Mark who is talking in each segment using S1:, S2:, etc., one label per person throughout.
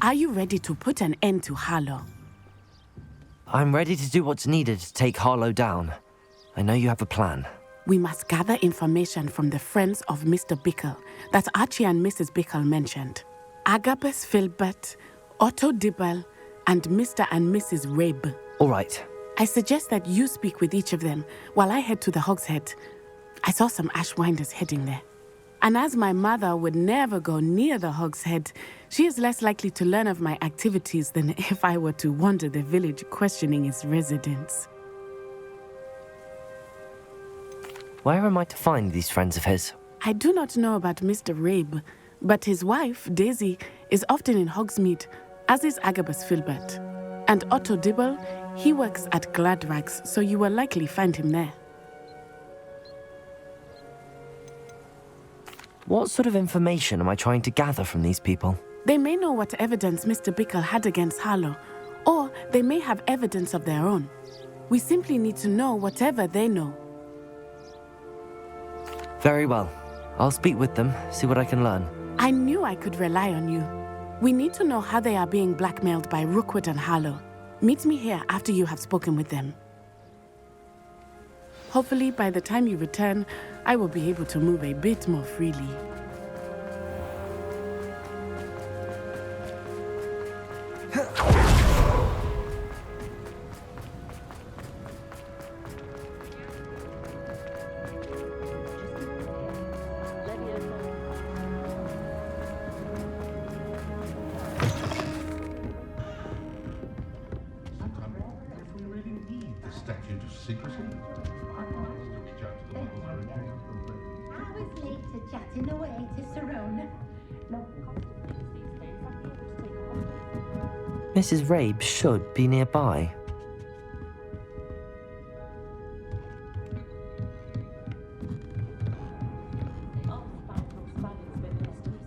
S1: Are you ready to put an end to Harlow?
S2: I'm ready to do what's needed to take Harlow down. I know you have a plan.
S1: We must gather information from the friends of Mr. Bickle that Archie and Mrs. Bickle mentioned. Agabus Philbert, Otto Dibble, and Mr. and Mrs. Rabe.
S2: All right.
S1: I suggest that you speak with each of them while I head to the Hogshead. I saw some Ashwinders heading there. And as my mother would never go near the Hogshead, she is less likely to learn of my activities than if I were to wander the village questioning its residents.
S2: Where am I to find these friends of his?
S1: I do not know about Mr. Rabe, but his wife, Daisy, is often in Hogsmeade, as is Agabus Philbert. And Otto Dibble, he works at Gladrags, so you will likely find him there.
S2: What sort of information am I trying to gather from these people?
S1: They may know what evidence Mr. Bickle had against Harlow, or they may have evidence of their own. We simply need to know whatever they know.
S2: Very well. I'll speak with them, see what I can learn.
S1: I knew I could rely on you. We need to know how they are being blackmailed by Rookwood and Harlow. Meet me here after you have spoken with them. Hopefully, by the time you return, I will be able to move a bit more freely.
S2: Mrs. Rabe should be nearby.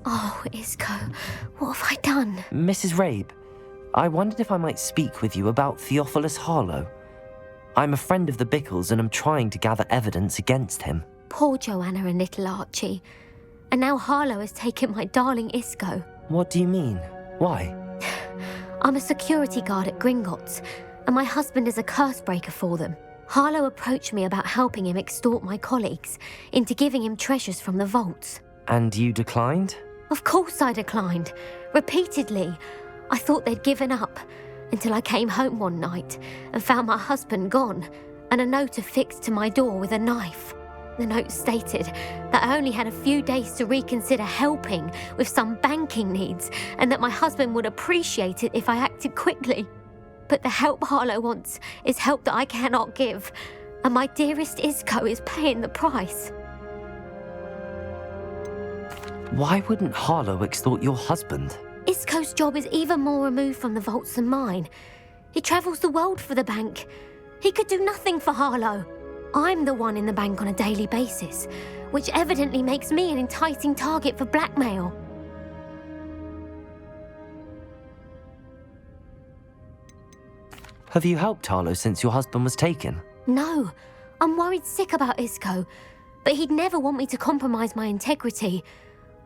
S3: Oh, Isko, what have I done?
S2: Mrs. Rabe, I wondered if I might speak with you about Theophilus Harlow. I'm a friend of the Bickles and I'm trying to gather evidence against him.
S3: Poor Joanna and little Archie. And now Harlow has taken my darling Isko.
S2: What do you mean? Why?
S3: I'm a security guard at Gringotts, and my husband is a curse breaker for them. Harlow approached me about helping him extort my colleagues into giving him treasures from the vaults.
S2: And you declined?
S3: Of course I declined. Repeatedly. I thought they'd given up, until I came home one night and found my husband gone, and a note affixed to my door with a knife. The note stated that I only had a few days to reconsider helping with some banking needs and that my husband would appreciate it if I acted quickly. But the help Harlow wants is help that I cannot give, and my dearest Isko is paying the price.
S2: Why wouldn't Harlow extort your husband?
S3: Isko's job is even more removed from the vaults than mine. He travels the world for the bank. He could do nothing for Harlow. I'm the one in the bank on a daily basis, which evidently makes me an enticing target for blackmail.
S2: Have you helped Harlow since your husband was taken?
S3: No, I'm worried sick about Isko, but he'd never want me to compromise my integrity.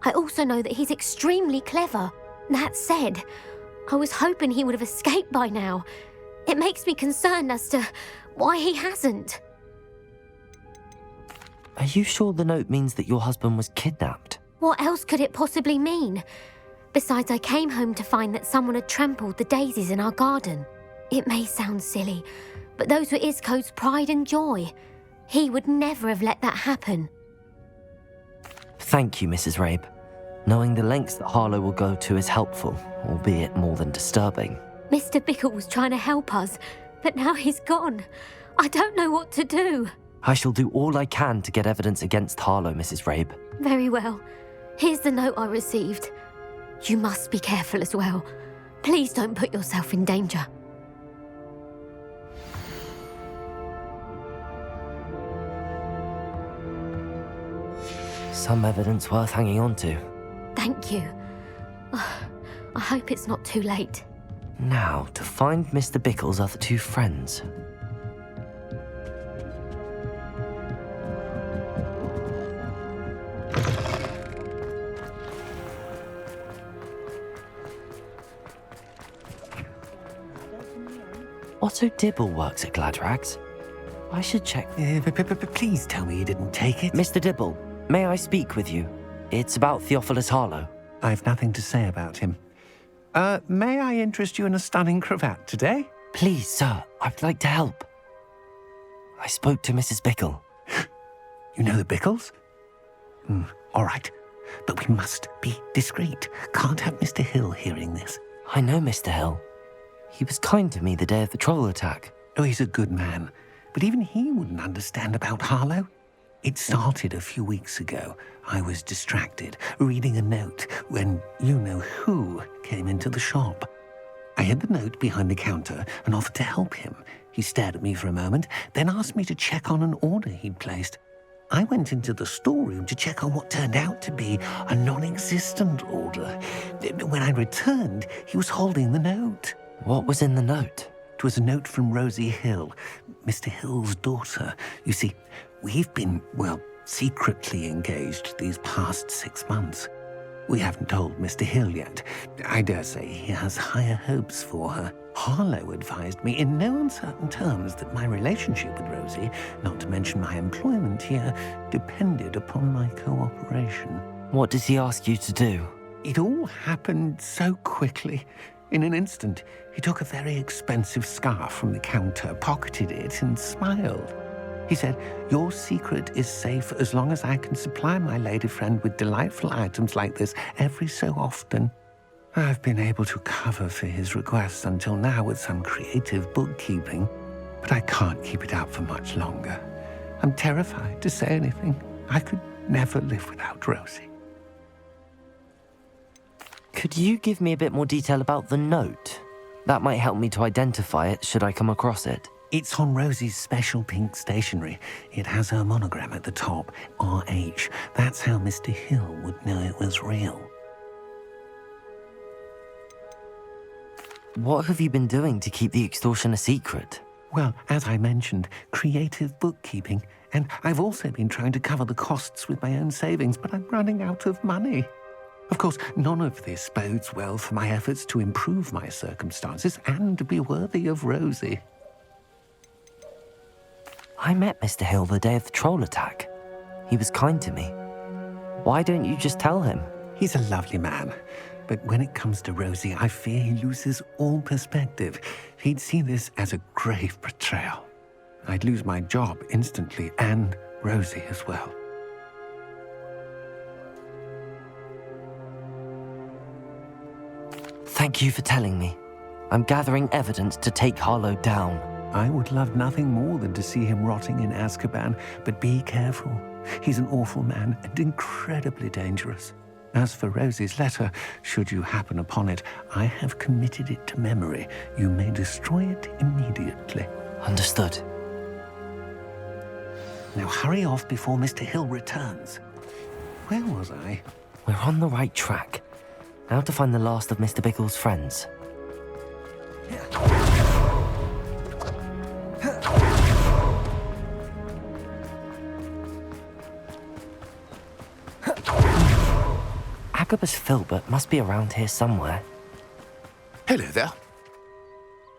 S3: I also know that he's extremely clever. That said, I was hoping he would have escaped by now. It makes me concerned as to why he hasn't.
S2: Are you sure the note means that your husband was kidnapped?
S3: What else could it possibly mean? Besides, I came home to find that someone had trampled the daisies in our garden. It may sound silly, but those were Isko's pride and joy. He would never have let that happen.
S2: Thank you, Mrs. Rabe. Knowing the lengths that Harlow will go to is helpful, albeit more than disturbing.
S3: Mr. Bickle was trying to help us, but now he's gone. I don't know what to do.
S2: I shall do all I can to get evidence against Harlow, Mrs. Rabe.
S3: Very well. Here's the note I received. You must be careful as well. Please don't put yourself in danger.
S2: Some evidence worth hanging on to.
S3: Thank you. I hope it's not too late.
S2: Now, to find Mr. Bickle's other two friends. Otto Dibble works at Gladrags. I should check.
S4: Please tell me you didn't take it.
S2: Mr. Dibble, may I speak with you? It's about Theophilus Harlow.
S4: I've nothing to say about him. May I interest you in a stunning cravat today?
S2: Please, sir, I'd like to help. I spoke to Mrs. Bickle.
S4: You know the Bickles? All right. But we must be discreet. Can't have Mr. Hill hearing this.
S2: I know Mr. Hill. He was kind to me the day of the troll attack.
S4: Oh, he's a good man. But even he wouldn't understand about Harlow. It started a few weeks ago. I was distracted, reading a note, when you-know-who came into the shop. I hid the note behind the counter and offered to help him. He stared at me for a moment, then asked me to check on an order he'd placed. I went into the storeroom to check on what turned out to be a non-existent order. When I returned, he was holding the note.
S2: What was in the note?
S4: It was a note from Rosie Hill, Mr. Hill's daughter. You see, we've been, secretly engaged these past 6 months. We haven't told Mr. Hill yet. I dare say he has higher hopes for her. Harlow advised me in no uncertain terms that my relationship with Rosie, not to mention my employment here, depended upon my cooperation.
S2: What does he ask you to do?
S4: It all happened so quickly. In an instant, he took a very expensive scarf from the counter, pocketed it, and smiled. He said, "Your secret is safe as long as I can supply my lady friend with delightful items like this every so often." I've been able to cover for his requests until now with some creative bookkeeping, but I can't keep it up for much longer. I'm terrified to say anything. I could never live without Rosie.
S2: Could you give me a bit more detail about the note? That might help me to identify it should I come across it.
S4: It's on Rosie's special pink stationery. It has her monogram at the top, RH. That's how Mr. Hill would know it was real.
S2: What have you been doing to keep the extortion a secret?
S4: Well, as I mentioned, creative bookkeeping. And I've also been trying to cover the costs with my own savings, but I'm running out of money. Of course, none of this bodes well for my efforts to improve my circumstances and be worthy of Rosie.
S2: I met Mr. Hill the day of the troll attack. He was kind to me. Why don't you just tell him?
S4: He's a lovely man. But when it comes to Rosie, I fear he loses all perspective. He'd see this as a grave betrayal. I'd lose my job instantly, and Rosie as well.
S2: Thank you for telling me. I'm gathering evidence to take Harlow down.
S4: I would love nothing more than to see him rotting in Azkaban, but be careful. He's an awful man and incredibly dangerous. As for Rosie's letter, should you happen upon it, I have committed it to memory. You may destroy it immediately.
S2: Understood.
S4: Now hurry off before Mr. Hill returns. Where was I?
S2: We're on the right track. Now to find the last of Mr. Bickle's friends. Agabus Philbert must be around here somewhere.
S5: Hello there.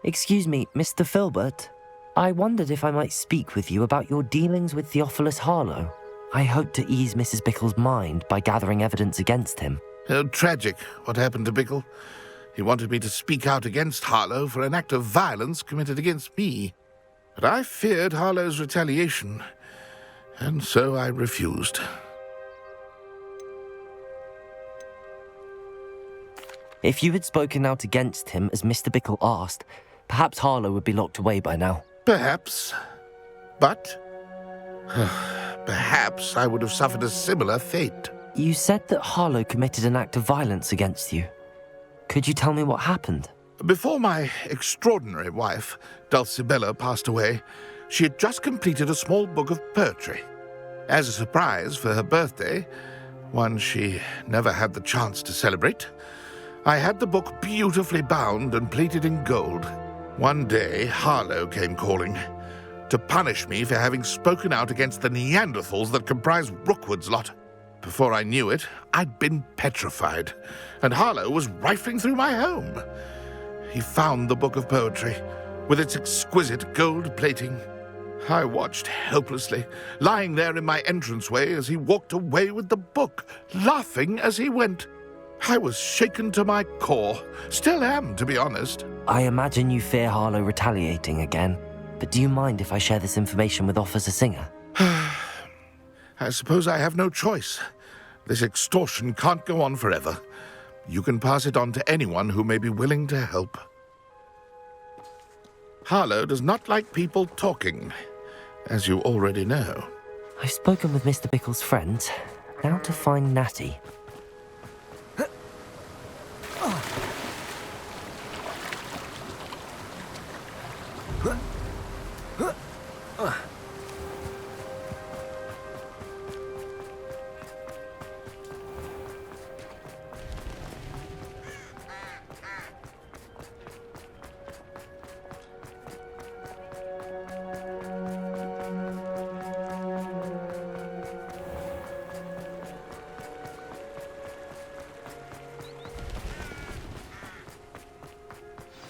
S2: Excuse me, Mr. Philbert. I wondered if I might speak with you about your dealings with Theophilus Harlow. I hope to ease Mrs. Bickle's mind by gathering evidence against him.
S5: Tragic what happened to Bickle. He wanted me to speak out against Harlow for an act of violence committed against me. But I feared Harlow's retaliation, and so I refused.
S2: If you had spoken out against him as Mr. Bickle asked, perhaps Harlow would be locked away by now.
S5: Perhaps. But perhaps I would have suffered a similar fate.
S2: You said that Harlow committed an act of violence against you. Could you tell me what happened?
S5: Before my extraordinary wife, Dulcibella, passed away, she had just completed a small book of poetry. As a surprise for her birthday, one she never had the chance to celebrate, I had the book beautifully bound and plated in gold. One day, Harlow came calling to punish me for having spoken out against the Neanderthals that comprise Rookwood's lot. Before I knew it, I'd been petrified, and Harlow was rifling through my home. He found the book of poetry, with its exquisite gold plating. I watched helplessly, lying there in my entranceway as he walked away with the book, laughing as he went. I was shaken to my core. Still am, to be honest.
S2: I imagine you fear Harlow retaliating again, but do you mind if I share this information with Officer Singer?
S5: I suppose I have no choice. This extortion can't go on forever. You can pass it on to anyone who may be willing to help. Harlow does not like people talking, as you already know.
S2: I've spoken with Mr. Bickle's friends. Now to find Natty.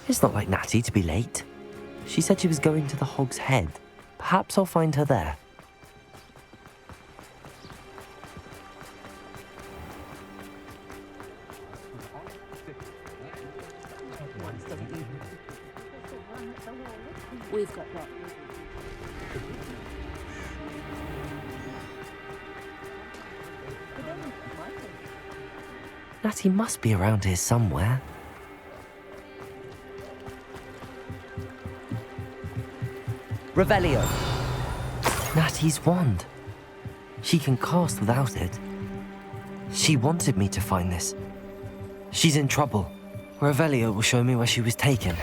S2: It's not like Natty to be late. She said she was going to the Hog's Head. Perhaps I'll find her there.
S1: We've got that.
S2: Natty must be around here somewhere. Revelio. Natty's wand. She can cast without it. She wanted me to find this. She's in trouble. Revelio will show me where she was taken.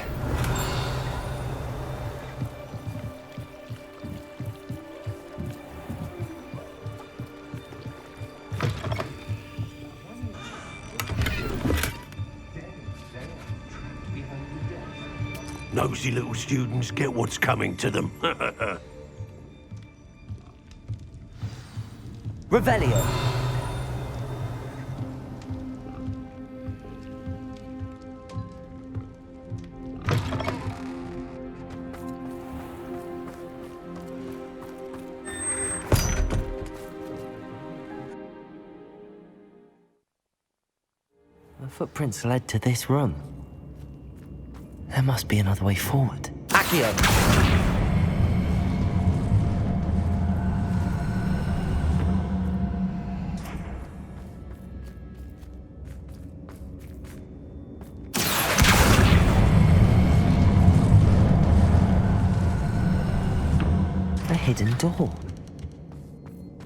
S6: Nosy little students get what's coming to them.
S2: Revelio. The footprints led to this room. There must be another way forward. Accio! A hidden door.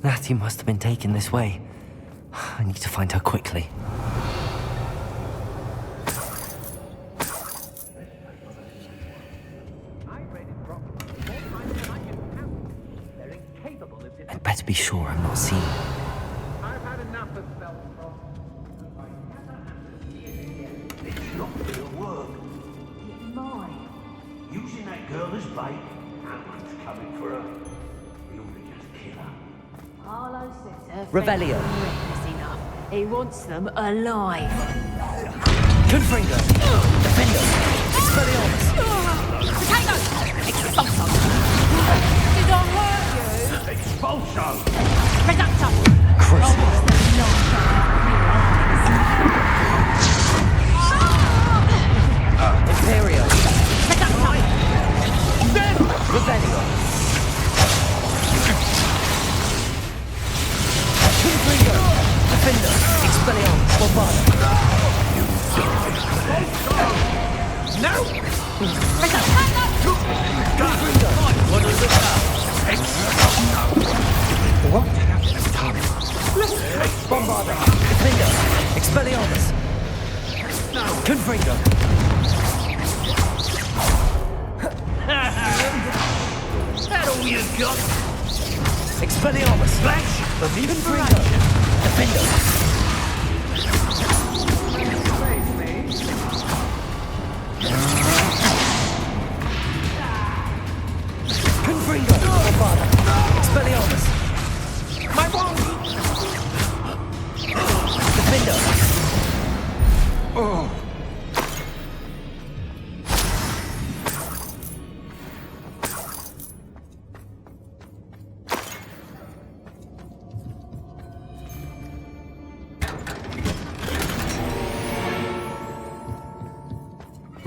S2: Natty must have been taken this way. I need to find her quickly. I'd better be sure I'm not seen.
S7: I've had enough of Belfast.
S6: It's not gonna work.
S7: It's mine.
S6: Using that girl as bait. Someone's coming for her. We ought to just kill her.
S7: Harlow says her
S2: Revelio.
S7: friends are reckless enough. He wants them alive.
S2: Confringo! Defender! Expelliarmus!
S7: Potato! Expulso! Did I hurt you?
S6: Expulso!
S7: Reducto!
S2: Christmas! Imperio!
S7: Reducto!
S2: Revelio! Confringo! Defender! Expelliarmus! Bombard!
S6: No!
S7: Reducto!
S2: Confringo!
S4: What happened to Tommy?
S2: Bombarda! Defender! Expelliarmus! Confringo!
S6: That all you got?
S2: Expelliarmus!
S6: Flash of
S2: Confringo! Defender! Confringo! Bombarda! Expelliarmus!
S6: My wand!
S2: Defender!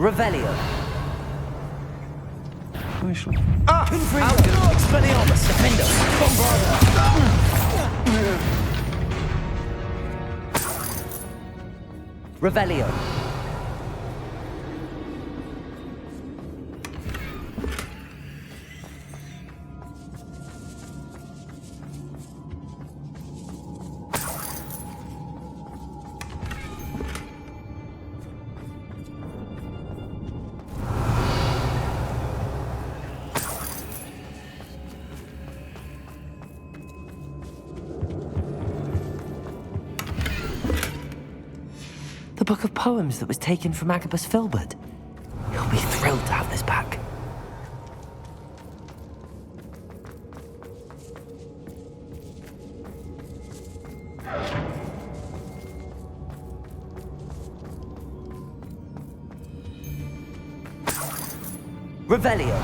S2: Revelio.
S4: I shall...
S2: Confringo. Expelliarmus. Defender. Bombarda. Revelio. The book of poems that was taken from Agabus Philbert. He'll be thrilled to have this back. Revelio.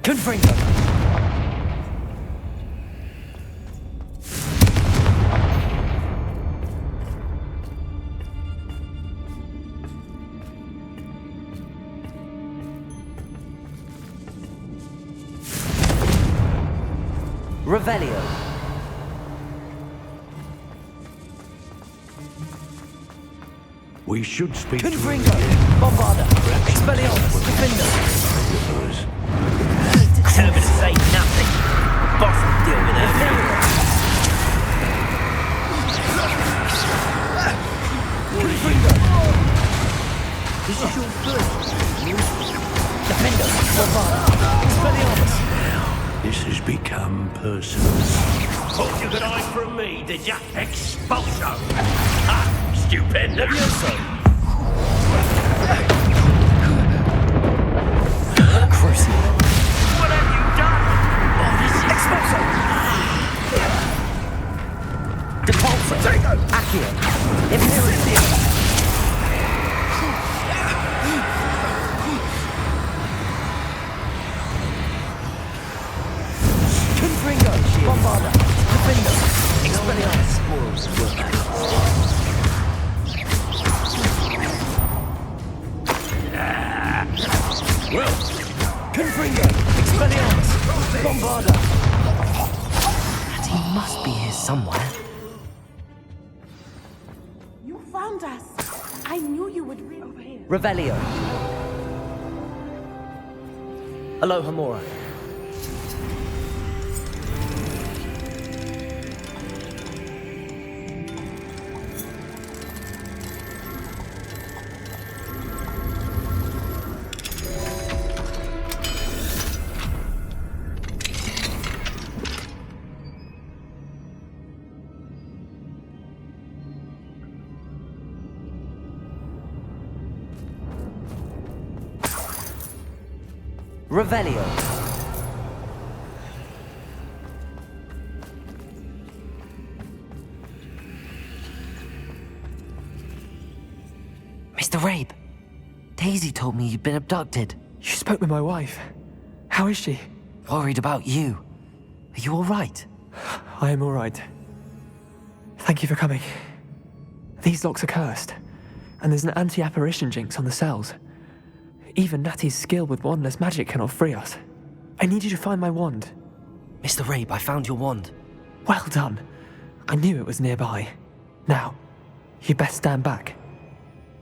S2: Confringo. Revelio.
S6: We should speak
S2: Confringo. Bombarda. Expelliarmus. Defender.
S8: Determined to say nothing. Boss will deal with it.
S2: Confringo.
S8: This is your first.
S2: Defender. Bombarda. Expelliarmus.
S6: This has become personal.
S8: Thought you could hide from me, did ya? Expulso! Ha! Stupendo!
S2: Crucible.
S8: What have you done? Oh, this is...
S2: Expulso. Depulso. Accio. Imperium. Confringo. Bombarda. Defender. Expelliarmus.
S8: Well,
S2: Confringo. Expelliarmus. Bombarda. And he must be here somewhere.
S1: You found us. I knew you would be over here.
S2: Revelio. Aloha Mora. Revelio. Mr. Rabe, Daisy told me you'd been abducted.
S9: You spoke with my wife. How is she?
S2: Worried about you. Are you all right?
S9: I am all right. Thank you for coming. These locks are cursed, and there's an anti-apparition jinx on the cells. Even Natty's skill with wandless magic cannot free us. I need you to find my wand.
S2: Mr. Rabe, I found your wand.
S9: Well done. I knew it was nearby. Now, you best stand back.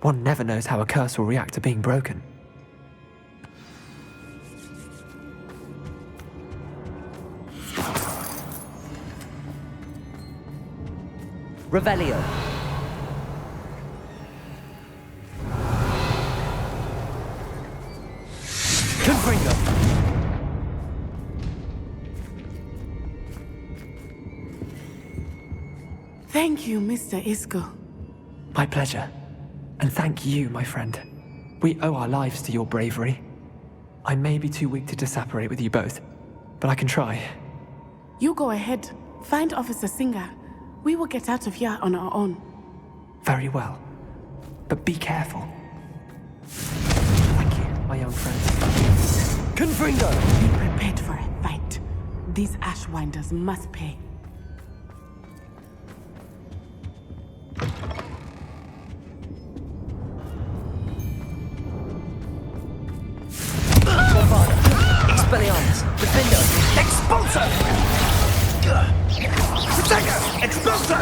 S9: One never knows how a curse will react to being broken.
S2: Revelio. Confringo.
S1: Thank you, Mr. Isko.
S9: My pleasure. And thank you, my friend. We owe our lives to your bravery. I may be too weak to disapparate with you both, but I can try.
S1: You go ahead. Find Officer Singer. We will get out of here on our own.
S9: Very well. But be careful. Thank you, my young friend.
S2: Confringo.
S1: Be prepared for a fight. These Ashwinders must pay.
S8: Aswinder! Expulso! Protego! Expulso!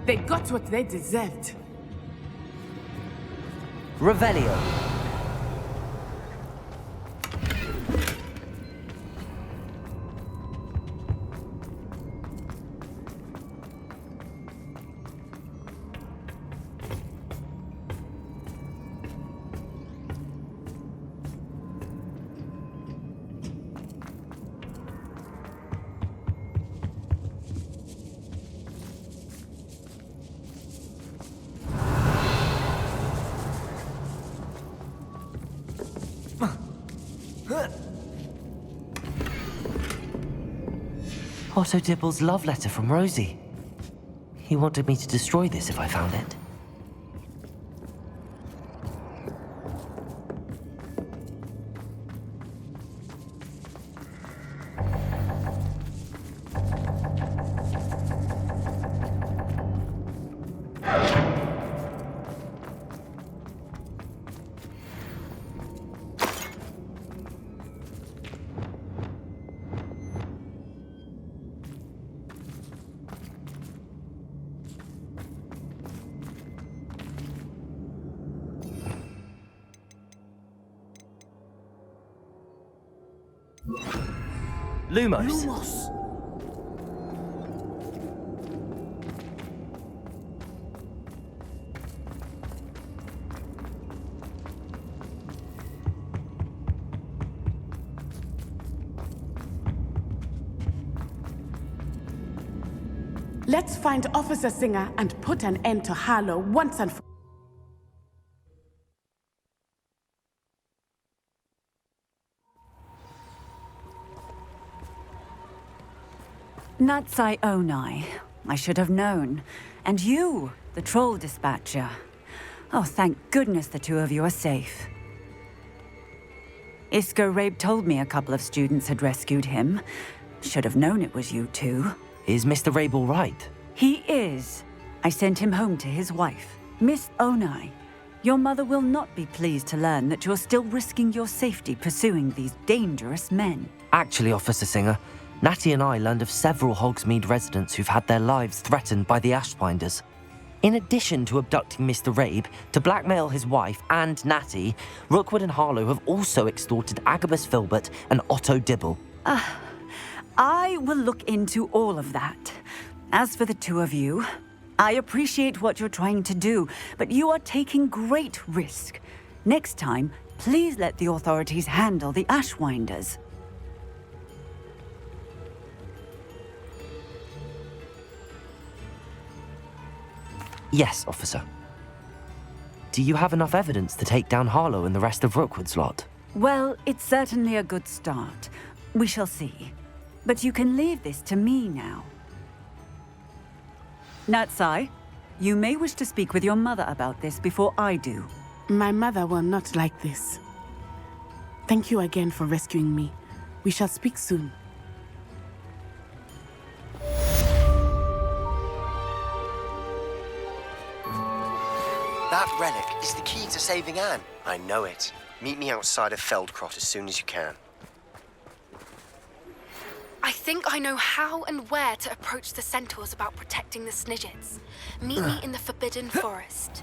S1: They got what they deserved.
S2: Revelio. Otto Dibble's love letter from Rosie. He wanted me to destroy this if I found it. Lumos.
S1: Let's find Officer Singer and put an end to Harlow once and for all.
S10: Natsai Onai. I should have known. And you, the troll dispatcher. Oh, thank goodness the two of you are safe. Isko Rabe told me a couple of students had rescued him. Should have known it was you two.
S2: Is Mr. Rabe all right?
S10: He is. I sent him home to his wife. Miss Onai, your mother will not be pleased to learn that you're still risking your safety pursuing these dangerous men.
S2: Actually, Officer Singer, Natty and I learned of several Hogsmeade residents who've had their lives threatened by the Aswinders. In addition to abducting Mr. Rabe to blackmail his wife and Natty, Rookwood and Harlow have also extorted Agabus Philbert and Otto Dibble.
S10: I will look into all of that. As for the two of you, I appreciate what you're trying to do, but you are taking great risk. Next time, please let the authorities handle the Aswinders.
S2: Yes, officer. Do you have enough evidence to take down Harlow and the rest of Rookwood's lot?
S10: Well, it's certainly a good start. We shall see. But you can leave this to me now. Natsai, you may wish to speak with your mother about this before I do.
S1: My mother will not like this. Thank you again for rescuing me. We shall speak soon.
S11: That relic is the key to saving Anne. I know it. Meet me outside of Feldcrot as soon as you can.
S12: I think I know how and where to approach the centaurs about protecting the Snidgets. Meet me in the Forbidden Forest.